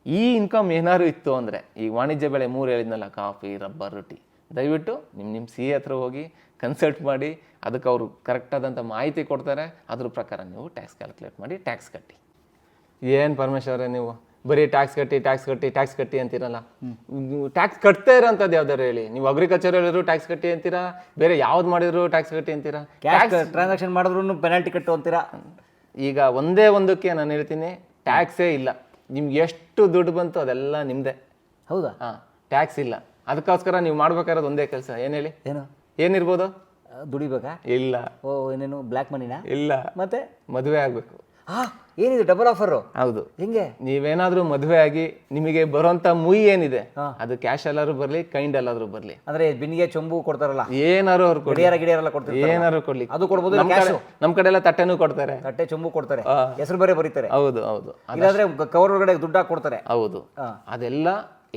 ಈ ಇನ್ಕಮ್ ಏನಾದ್ರು ಇತ್ತು ಅಂದರೆ, ಈ ವಾಣಿಜ್ಯ ಬೆಳೆ 3 ಹೇಳಿದ್ನಲ್ಲ, ಕಾಫಿ, ರಬ್ಬರ್, ಟೀ, ದಯವಿಟ್ಟು ನಿಮ್ಮ CA ಹತ್ರ ಹೋಗಿ ಕನ್ಸಲ್ಟ್ ಮಾಡಿ, ಅದಕ್ಕೆ ಅವರು ಕರೆಕ್ಟಾದಂಥ ಮಾಹಿತಿ ಕೊಡ್ತಾರೆ. ಅದ್ರ ಪ್ರಕಾರ ನೀವು ಟ್ಯಾಕ್ಸ್ ಕ್ಯಾಲ್ಕುಲೇಟ್ ಮಾಡಿ ಟ್ಯಾಕ್ಸ್ ಕಟ್ಟಿ. ಏನು ಪರಮೇಶ್ವರೇ ನೀವು ಬರೀ ಟ್ಯಾಕ್ಸ್ ಕಟ್ಟಿ ಅಂತೀರಲ್ಲ, ಟ್ಯಾಕ್ಸ್ ಕಟ್ತಾ ಇರೋಂಥದ್ದು ಯಾವ್ದಾರು ಹೇಳಿ. ನೀವು ಅಗ್ರಿಕಲ್ಚರ್ ಹೇಳಿದ್ರು ಟ್ಯಾಕ್ಸ್ ಕಟ್ಟಿ ಅಂತೀರಾ, ಬೇರೆ ಯಾವ್ದು ಮಾಡಿದ್ರು ಟ್ಯಾಕ್ಸ್ ಕಟ್ಟಿ ಅಂತೀರಾ, ಟ್ರಾನ್ಸಾಕ್ಷನ್ ಮಾಡಿದ್ರು ಪೆನಾಲ್ಟಿ ಕಟ್ಟು ಅಂತೀರಾ. ಈಗ ಒಂದೇ ಒಂದಕ್ಕೆ ನಾನು ಹೇಳ್ತೀನಿ, ಟ್ಯಾಕ್ಸೇ ಇಲ್ಲ. ನಿಮ್ಗೆ ಎಷ್ಟು ದುಡ್ಡು ಬಂತು ಅದೆಲ್ಲ ನಿಮ್ಮದೇ. ಹೌದಾ? ಟ್ಯಾಕ್ಸ್ ಇಲ್ಲ. ಅದಕ್ಕೋಸ್ಕರ ನೀವು ಮಾಡ್ಬೇಕಾಗಿರೋದು ಒಂದೇ ಕೆಲಸ. ಏನು ಹೇಳಿ? ಏನಿರ್ಬೋದು? ದುಡಿಬೇಕಾ? ಇಲ್ಲ. ಏನೇನು ಬ್ಲ್ಯಾಕ್ ಮನಿನಾ? ಇಲ್ಲ. ಮತ್ತೆ ಮದುವೆ ಆಗಬೇಕು. ಏನಿದೆ ಡಬಲ್ ಆಫರು? ಹೌದು. ಹೆಂಗೆ? ನೀವೇನಾದ್ರೂ ಮದುವೆ ಆಗಿ ನಿಮಗೆ ಬರೋಂಥ ಮುಯಿ ಏನಿದೆ ಅದು ಕ್ಯಾಶ್ ಎಲ್ಲಾದ್ರೂ ಬರಲಿ, ಕೈಂಡ್ ಎಲ್ಲಾದ್ರೂ ಬರಲಿ, ಅಂದ್ರೆ ಬಿನಿಗೆ ಚೊಂಬು ಕೊಡ್ತಾರಲ್ಲ, ಏನಾರು ಅವ್ರು ಗಿಡಿಯಾರೆಲ್ಲ ಕೊಡ್ತಾರೆ, ಏನಾರು ಕೊಡ್ಲಿ, ಅದು ಕೊಡ್ಬೋದು. ನಮ್ಮ ಕಡೆ ಎಲ್ಲ ತಟ್ಟೆನೂ ಕೊಡ್ತಾರೆ, ತಟ್ಟೆ ಚೊಂಬು ಕೊಡ್ತಾರೆ, ಹೆಸರು ಬೇರೆ ಬರೀತಾರೆ. ಹೌದು ಹೌದು. ಇಲ್ಲಾಂದ್ರೆ ಕವರ್ ಒಳಗಡೆ ದುಡ್ಡು ಹಾಕಿ ಕೊಡ್ತಾರೆ. ಹೌದು. ಅದೆಲ್ಲ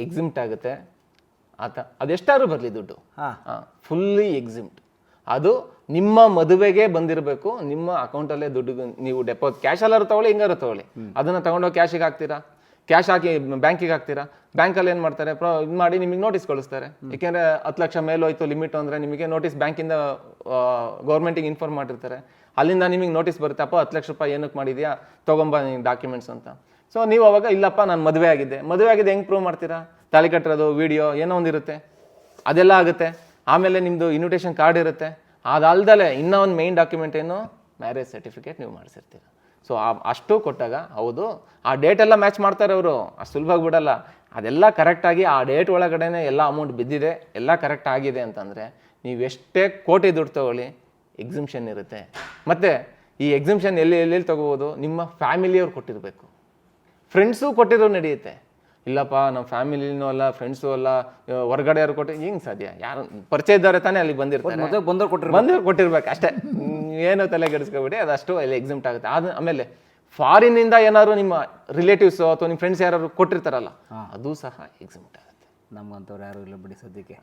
ಎಕ್ಸಿಮ್ಟ್ ಆಗುತ್ತೆ. ಅದೆಷ್ಟಾದ್ರೂ ಬರಲಿ ದುಡ್ಡು ಫುಲ್ಲಿ ಎಕ್ಸಿಮ್ಟ್. ಅದು ನಿಮ್ಮ ಮದುವೆಗೆ ಬಂದಿರಬೇಕು, ನಿಮ್ಮ ಅಕೌಂಟಲ್ಲೇ ದುಡ್ಡು ನೀವು ಡೆಪಾಸಿಟ್ ಕ್ಯಾಶ್ ಎಲ್ಲಾರು ತಗೊಳ್ಳಿ, ಹಿಂಗಾರು ತಗೊಳ್ಳಿ, ಅದನ್ನ ತಗೊಂಡೋಗಿ ಕ್ಯಾಶಿಗೆ ಹಾಕ್ತೀರಾ. ಕ್ಯಾಶ್ ಹಾಕಿ ಬ್ಯಾಂಕಿಗೆ ಹಾಕ್ತೀರಾ, ಬ್ಯಾಂಕಲ್ಲಿ ಏನು ಮಾಡ್ತಾರೆ ಇದು ಮಾಡಿ ನಿಮಗೆ ನೋಟಿಸ್ ಕಳಿಸ್ತಾರೆ. ಏಕೆಂದರೆ 10 ಲಕ್ಷ ಮೇಲೋಯ್ತು ಲಿಮಿಟ್ ಅಂದರೆ ನಿಮಗೆ ನೋಟಿಸ್ ಬ್ಯಾಂಕಿಂದ ಗೌರ್ಮೆಂಟಿಗೆ ಇನ್ಫಾರ್ಮ್ ಮಾಡಿರ್ತಾರೆ. ಅಲ್ಲಿಂದ ನಿಮಗೆ ನೋಟಿಸ್ ಬರುತ್ತೆ, ಅಪ್ಪ 10 ಲಕ್ಷ ರೂಪಾಯಿ ಏನಕ್ಕೆ ಮಾಡಿದ್ಯಾ, ತೊಗೊಂಬ ನಿನ್ನ ಡಾಕ್ಯುಮೆಂಟ್ಸ್ ಅಂತ. ಸೊ ನೀವು ಅವಾಗ ಇಲ್ಲಪ್ಪ ನಾನು ಮದುವೆ ಆಗಿದ್ದೆ ಹೆಂಗೆ ಪ್ರೂವ್ ಮಾಡ್ತೀರಾ? ತಾಳಿ ಕಟ್ಟಿರೋದು ವಿಡಿಯೋ ಏನೋ ಒಂದಿರುತ್ತೆ, ಅದೆಲ್ಲ ಆಗುತ್ತೆ. ಆಮೇಲೆ ನಿಮ್ಮದು ಇನ್ವಿಟೇಷನ್ ಕಾರ್ಡ್ ಇರುತ್ತೆ. ಅದಲ್ದಲೆ ಇನ್ನೂ ಒಂದು ಮೇಯ್ನ್ ಡಾಕ್ಯುಮೆಂಟ್ ಏನು, ಮ್ಯಾರೇಜ್ ಸರ್ಟಿಫಿಕೇಟ್ ನೀವು ಮಾಡಿಸಿರ್ತೀರ. ಸೊ ಅಷ್ಟು ಕೊಟ್ಟಾಗ ಹೌದು ಆ ಡೇಟ್ ಎಲ್ಲ ಮ್ಯಾಚ್ ಮಾಡ್ತಾರೆ ಅವರು, ಅಷ್ಟು ಸುಲಭವಾಗಿ ಬಿಡಲ್ಲ. ಅದೆಲ್ಲ ಕರೆಕ್ಟಾಗಿ ಆ ಡೇಟ್ ಒಳಗಡೆನೆ ಎಲ್ಲ ಅಮೌಂಟ್ ಬಿದ್ದಿದೆ, ಎಲ್ಲ ಕರೆಕ್ಟ್ ಆಗಿದೆ ಅಂತಂದರೆ ನೀವು ಎಷ್ಟೇ ಕೋಟಿ ದುಡ್ಡು ತೊಗೊಳ್ಳಿ ಎಕ್ಸಿಮ್ಷನ್ ಇರುತ್ತೆ. ಮತ್ತು ಈ ಎಕ್ಸಿಮ್ಷನ್ ಎಲ್ಲಿ ತೊಗೋಬೋದು, ನಿಮ್ಮ ಫ್ಯಾಮಿಲಿಯವ್ರು ಕೊಟ್ಟಿರಬೇಕು, ಫ್ರೆಂಡ್ಸು ಕೊಟ್ಟಿರೋ ನಡೆಯುತ್ತೆ. ಇಲ್ಲಪ್ಪ ನಮ್ಮ ಫ್ಯಾಮಿಲಿನೂ ಅಲ್ಲ ಫ್ರೆಂಡ್ಸು ಅಲ್ಲ ಹೊರಗಡೆ ಯಾರು ಕೊಟ್ಟು ಹೆಂಗೆ ಸಾಧ್ಯ? ಯಾರು ಪರಿಚಯ ಇದ್ದಾರೆ ತಾನೇ ಅಲ್ಲಿಗೆ ಬಂದಿರ್ತಾರೆ, ಬಂದವ್ರು ಕೊಟ್ಟಿರ್ಬೇಕು ಅಷ್ಟೇ. ಏನು ತಲೆಗೆಡಿಸ್ಕೊಬಿಡಿ, ಅದಷ್ಟು ಅಲ್ಲಿ ಎಕ್ಸಿಮ್ಟ್ ಆಗುತ್ತೆ. ಆಮೇಲೆ ಫಾರಿನಿಂದ ಏನಾದ್ರು ನಿಮ್ಮ ರಿಲೇಟಿವ್ಸು ಅಥವಾ ನಿಮ್ಮ ಫ್ರೆಂಡ್ಸ್ ಯಾರು ಕೊಟ್ಟಿರ್ತಾರಲ್ಲ, ಅದು ಸಹ ಎಕ್ಸಿಮ್ಟ್ ಆಗುತ್ತೆ. ನಮ್ಗಂಥವ್ರು ಯಾರು ಇಲ್ಲ ಬಿಡಿ ಸದ್ಯಕ್ಕೆ.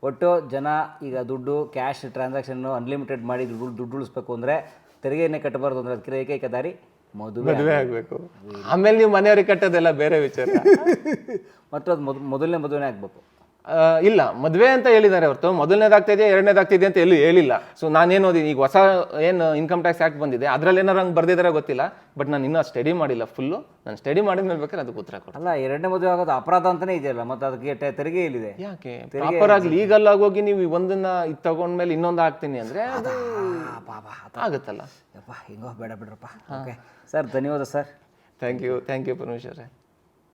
ಒಟ್ಟು ಜನ ಈಗ ದುಡ್ಡು ಕ್ಯಾಶ್ ಟ್ರಾನ್ಸಾಕ್ಷನ್ನು ಅನ್ಲಿಮಿಟೆಡ್ ಮಾಡಿ ದುಡ್ಡು ಉಳಿಸ್ಬೇಕು ಅಂದರೆ ತೆರಿಗೆಯನ್ನೇ ಕಟ್ಟಬಾರ್ದು ಅಂದರೆ ಅದಕ್ಕೆ ಏಕೈಕ ದಾರಿ ಮದುವೆ ಆಗಬೇಕು. ಆಮೇಲೆ ನೀವು ಮನೆಯವ್ರಿಗೆ ಕಟ್ಟೋದೆಲ್ಲ ಬೇರೆ ವಿಚಾರ. ಮತ್ತು ಅದು ಮೊದಲನೇ ಮದುವೆನೇ ಆಗಬೇಕು. ಇಲ್ಲ, ಮದುವೆ ಅಂತ ಹೇಳಿದ್ದಾರೆ ಹೊರತು ಮೊದಲನೇದಾಗ್ತಿದೆ ಎರಡನೇದಾಗ್ತಿದೆ ಅಂತ ಎಲ್ಲೂ ಹೇಳಿಲ್ಲ. ಸೊ ನಾನೇನು ಓದಿ ಈಗ ಹೊಸ ಏನು ಇನ್ಕಮ್ ಟ್ಯಾಕ್ಸ್ ಆ್ಯಕ್ಟ್ ಬಂದಿದೆ ಅದರಲ್ಲಿ ಏನಾರು ಹಂಗೆ ಬರ್ದಿದ್ದಾರೆ ಗೊತ್ತಿಲ್ಲ, ಬಟ್ ನಾನು ಇನ್ನೂ ಸ್ಟಡಿ ಮಾಡಿಲ್ಲ ಫುಲ್ಲು. ನಾನು ಸ್ಟಡಿ ಮಾಡಿದ್ಮೇಲೆ ಬೇಕಾದ್ರೆ ಅದಕ್ಕೆ ಉತ್ತರ ಕೊಡ್ತೀನಿ. ಅಲ್ಲ, ಎರಡನೇ ಮದುವೆ ಆಗೋದು ಅಪರಾಧ ಅಂತಲೇ ಇದೆಯಲ್ಲ, ಮತ್ತು ಅದಕ್ಕೆ ತೆರಿಗೆ ಇಲ್ಲಿದೆ. ಯಾಕೆ ಪ್ರಾಪರ್ ಆಗಿ ಲೀಗಲ್ ಆಗೋಗಿ ನೀವು ಒಂದನ್ನ ಇದು ತಗೊಂಡ್ಮೇಲೆ ಇನ್ನೊಂದು ಹಾಕ್ತೀನಿ ಅಂದರೆ ಅದು ಆಗುತ್ತಲ್ಲ. ಯಪ್ಪ ಹಿಂಗೋ ಬೇಡ ಬಿಡ್ರಪ್ಪ. ಓಕೆ ಸರ್, ಧನ್ಯವಾದ ಸರ್. Thank you Parameshwara.